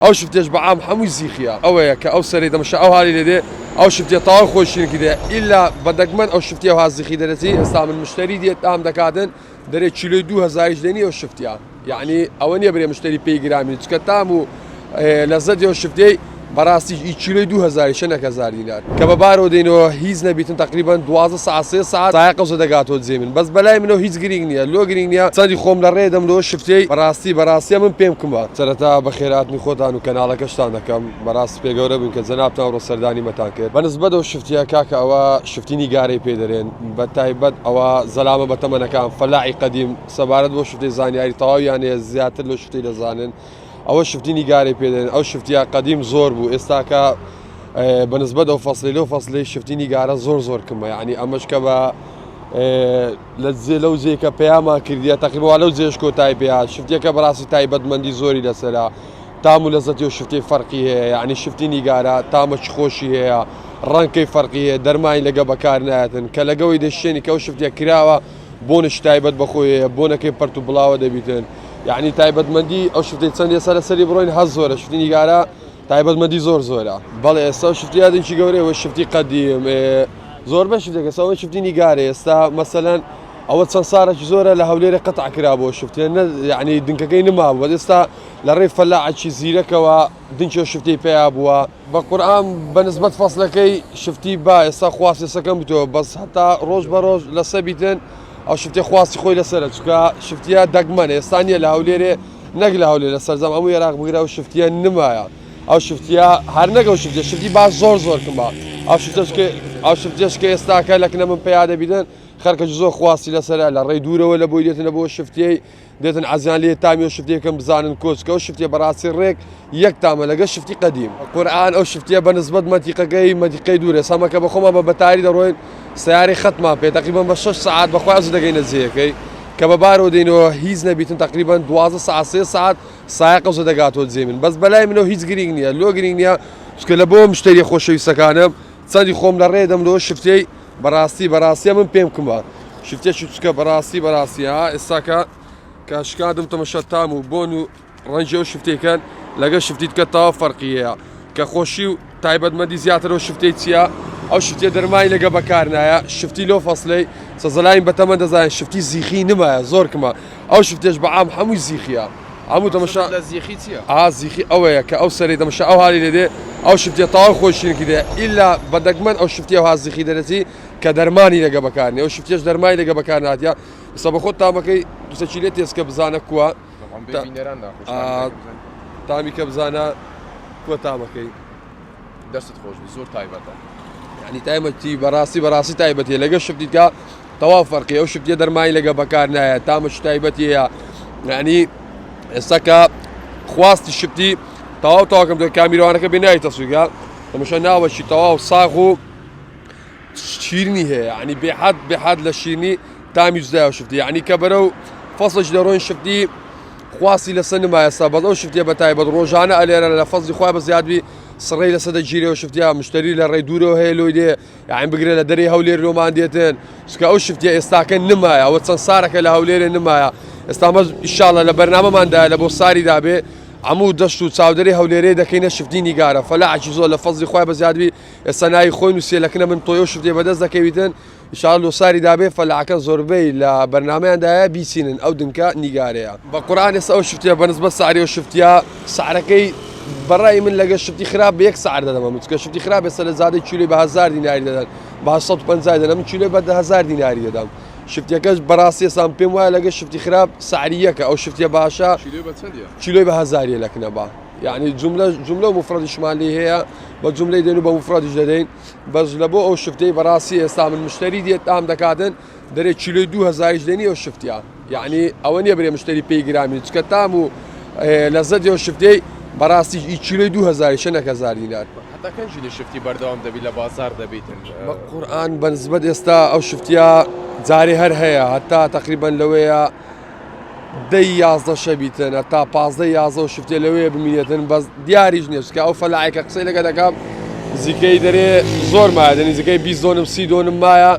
او شفتيش بعام حمو زيخيا او هيك او سريده مش او هالي لدي او شفتي طاو خوشين كده الا بدك من او شفتي ها زيخي درتي استعمل المشتري دي تام دكادن دري كيلو 2000 جنيه او شفتيها يعني اوني بري مشتري بي جرامي تكتامو لزدي او شفتي براسي كيلو 2000 شنك هزار دينار كبابارو دينو هيز نبيتن تقريبا 12 ساعه 3 ساعات سايق وزدقاتو زيمن بس بلاي منو هيز جرينيا لو جرينيا صدي خوم لريدم لو شفتي براسي من بيم كما سرتا بخيرات مخوتان وكنالا كشتان دكم براس بيغورا بن زنابتا ورو سرداني متاكر بالنسبه دو شفتي كاكا او شفتيني غاري بيدرين بتايبد او زلامه بتمنه كان فلاعي قديم سبارد بو شفتي زاني طاوي يعني زياتر لو شفتي لزانن او شفتيني غاري بيدرين او شفتي قديم زور بو استاكا بالنسبه له فصلي شفتيني غاره زور كما يعني امش كبا لزي لو زي كبياما كرديا تقريبا لو زي شكو تايبيا شفتي كبراسي تايبد مندي زوري لسلا تامو لزتي شفتي فرقي يعني شفتيني غاره تامش خوشي هي رانكي فرقي درماي لقى بكارناتن كلقوي دشيني كو شفتي كراوه بونش تايبد بخوي بونكي برتو بلاوه دبيتن يعني تايبد مندي او شفتي سندي سري بروين هزوره شفتيني غاره تايبد مندي زوره بله اسا شفتي هذا شي غوري واش شفتي قديم زور باش شفتي كسا شفتيني غاري اسا مثلا اول سنصاره زوره لهوليري قطع كرابو شفتي يعني دنكاين ما ودستا لريف فلاعه شي زيرك و دنشو شفتي فيها ابوا بالقران بالنسبه فصلكي شفتي با اسا خواصي سكمتو بس حتى روج بروج لسبيتن او شفتي خواصي خوي لسرتك شفتيها دقمنه استانيه لهوليري نقله هوليري سرزم امو يراق بغيرا وشفتيها نمايا او شفتيها هر نگو شفتي با زور كما او شفتيش كي استاكا لكن من بياده بيدن خرك جزو خواصي لسرا لا ري دوره ولا بويدتنا بو شفتي ديتن عزان لي تامي وشفتي كم بزان كوسكا وشفتي براسي الريك يك تام لقى شفتي قديم القران او شفتي بالنسبه منطقه دوره سمكه بخوما بتاري دروين سياري ختمه في تقريبا ب 6 ساعات بخوا از دقيقه زيكي كبابارو دينو هيز نبيتن تقريبا 12 ساعه 3 ساعات سايق وزدقاتو زيمن بس بلاي منو هيز جرينيا لو جرينيا سكلا بو مشتري خوشي سكانه صدي خوم لريدم لو شفتي براسي من بيم كما شفتي شو تسكا براسي ها اساكا كاشكادم تمشى تامو بونو رنجو شفتي كان لقى شفتي تكتا فرقيه كخوشي تايبد مدي زياتر شفتي تيا او شفتي درماي لقى بكارنايا شفتي لو فصلي سزلاين بتمن زاين شفتي زيخي نما زور كما او شفتيش بعام حمو زيخيا عمو تمشى زيخي تيا زيخي او هيك او سريده مش او هالي لدي او شفتي طاو خوشين كده الا بدك من او شفتي ها زيخي درتي كدرماني لقى بكارني او شفتيش درماي لقى بكارنات يا سبخوت تامكي تسجيلتي اسك بزانا كوا تامي كبزانا كوا تامكي درست خوش بزور تايبتا يعني تايمتي براسي تايبتي لقى شفتي كا توافرقي او شفتي درماي لقى بكارنا تامش تايبتي يعني السكا خواستي شفتي طاو كم كاميرا انا كبنايه تسويقها مش انا اول شيء طاو صاغو شيرني هي يعني بحد للشيرني تامي جدا شفتي يعني كبروا فصل جدرون شفتي خواصي لسنما يا صاحب او شفتي بتاي بدروجانا على لفظ خويا بزياد بي صري لسد جيري وشفتيها مشتري للري دورو هيلو دي يعني بقري لدري هولير رومان ديتين سكا او شفتي استاكن نمايا وتصنصارك لهولير نمايا استعمل ان شاء الله لبرنامج من ده لبوصاري دابي عمود دشتو تصاودري هوليري دكينا شفتيني غاره فلا عجزو لفظ خويا بزياد بي الصناعي خوين وسي لكن من طيو شفتي بدز دكيتن ان شاء الله صاري دابي فلا كان زوربي لبرنامج ده بي سين او دنكا نيغاريا بقران او شفتيها بالنسبه سعري وشفتيها سعركي براي من لقى شفتي خراب بيك سعر ده ما شفتي خراب بس زاد كيلو ب 1000 دينار ده ب 150 ده من كيلو ب 1000 دينار ده شفتي كاش براسي سام بيم ولا لقى شفتي خراب سعريك او شفتي باشا كيلو ب 1000 لكن با يعني جمله مفرد شمالي هي بالجمله دينو بمفرد جدين بس لبو او شفتي براسي سام المشتري دي تام دكادن دري كيلو 2000 ديني او شفتيها يعني اوني بري مشتري بي جرامي تكتامو لزدي او شفتي براسي كيلو 2000 شنك هزار دينار حتى كان جيني شفتي بردوام دبي لبازار دبيتن بالقران بالنسبه استا او شفتيها زاري هر هي حتى تقريبا لويا دي يازده شبيتن حتى 15 يازده شفتي لويا بميتن بس دياري جنيس كا او فلاعك قصي لك دكاب زكي دري زور ما يعني زكي 20 دونم 30 دونم مايا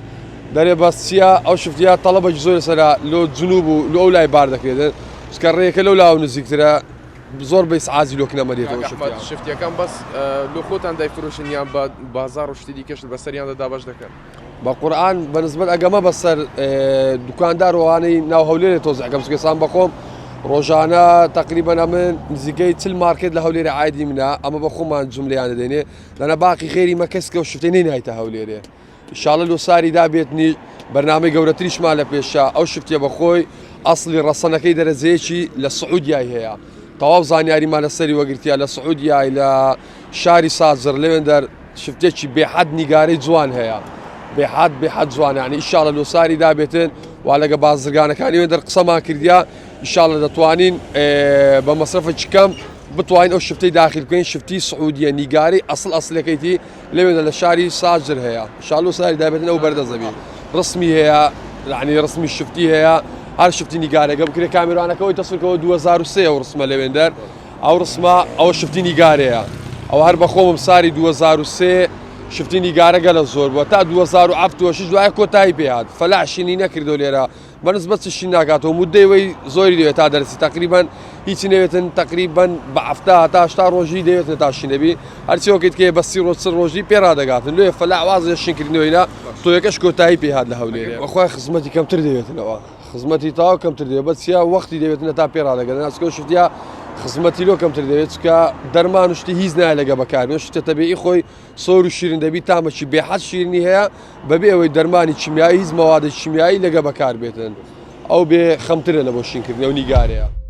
دري بس يا او شفتيها طلبه جزور سرا لو جنوب لو اولاي باردك كده سكريك لو لا ونزيك ترى زۆر بەی سعازی لۆکنە مەدێتەوە ئەحمەد شفتیەکان بەس لە خۆتان دایفرۆشن یان بە بازار و شتی دیکەش بەسەریاندا دابش دەکەن بە قورئان بەنسبەت ئەگەمە بەسەر دوکاندار وانەی ناو هەولێرە تۆزە ئەگەم سوێسان بەخۆم ڕۆژانە تقریبا من نزیکەی چل مارکێت لە هەولێرە عایدی منە ئەمە بە خۆمان جملەیان دەدەینێ لەنە باقی خێری مەکەسکە و شفتەی نەینایتە هەولێرێ ئینشاڵڵا لۆ ساری دابێتنی بەرنامەی گەورەتریشمان لە پێشە ئەو شفتیە بەخۆی ئەسڵی ڕەسەنەکەی دەرەجەیەکی لە سعودیای هەیە تەواو زانیاریمان لەسەری وەگرتیا لە سعودیای لە شاری سازر لەوێندەر شفتێکی بێحەد نیگارەی جوان هەیە بێحەد جوانە یعنی ئینشاڵڵا لۆ ساری دابێتن وا لەگە بازرگانەکانی وێندەر قسەمان کردیا ئینشاڵڵا دەتوانین بە مەسرفێکی کەم بتوانین ئەو شفتەی داخل بکەین شفتی سعودیە نیگاری ئەسڵەکەیتی لەوێندە لە شاری ساجر هەیە ئینشاڵڵا لۆ ساری دابێتن ئەو بەردەزەبی ڕسمی هەیە یعنی ڕسمی شفتی هەیە هەر شفتی نیگارێکە بکرێ کامێرانەکەەوەی تەسوورکەوە 2023 ئەو ڕسمە لەوێندەر ئەو ڕسمە ئەوە شفتی نیگارەیە ئەو هەر بەخۆمم ساری 2023 شفتی نیگارەگە لە زۆر بووە تا 2006 دوایە کۆتایی پێهات فەلاحشینی نەکردو لێرە بەنسبەت چشی ناکاتەوە مودەیەوەی زۆری دەوێت تا دەرسی تقریبان هیچی نەوێتن تقریبان بە هەفتا تا 8 ڕۆژی دەوێتن تا شینەبی هەرچیەوەکەیت کێ بە 30 ڕۆژی پێڕادەگاتن لێ فەلاح وازە شینکردنەوەینا تۆ یەکەش کۆتایی پێهات لە هەولێرە بەخوای خزمەتی کەمتر دەوێتنەوە خزمەتی تاوا کەمتر دەوێت بە چیا وەختی دەوێتنە تا پێڕادەگەن ناسکۆ شفتیا خزمەتی لۆ کەمتر دەوێت کە دەرمان و شتی هیچ نایە لەگە بەکاربێن شتە تەبیعی خۆی سۆر و شیرین دەبی تامەکی بێحەد شیرنی هەیە بەبێ ئەوەی دەرمانی چیمیایی هیچ مەوادە چیمیایی لەگە بەکار بێتن ئەو بێ خەمترە لە بۆ شینکردنەوە نیگارەیە